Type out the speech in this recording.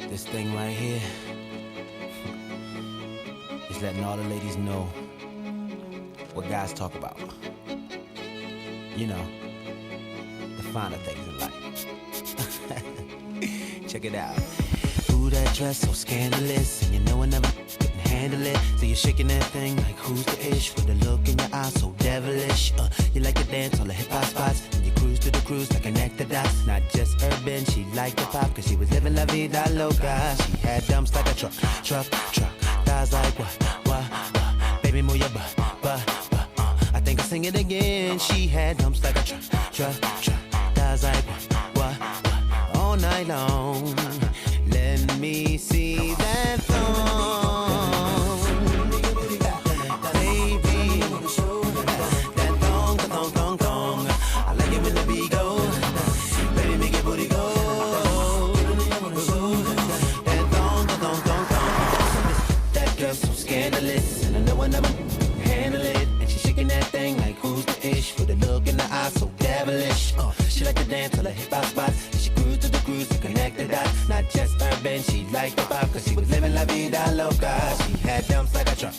This thing right here is letting all the ladies know what guys talk about. You know, the finer things in life. Check it out. Ooh, that dress so scandalous, and you know I never couldn't handle it. So you're shaking that thing like who's the ish, with a look in your eyes so devilish. You like to dance on the hip hop spots, and you cruise to the cruise like connect the dots. Not just urban, she liked the pop, cause she was living la vida loca. She had dumps like a truck. Thighs like what? Baby, move your butt. I think I'll sing it again. She had dumps like a truck. Thighs like what? All night long. Let me see that thong, baby. That thong. I like it when the beat goes. Baby, make your booty go. That thong. That girl's so scandalous, and I know I never handle it. And she's shaking that thing like who's the ish, with a look in the eye so devilish. She like to dance till the hip hop spots. She cruise to the cruise to connect the dots. Not just urban, she liked the pop, cause she was living la vida loca. She had dumps like a truck.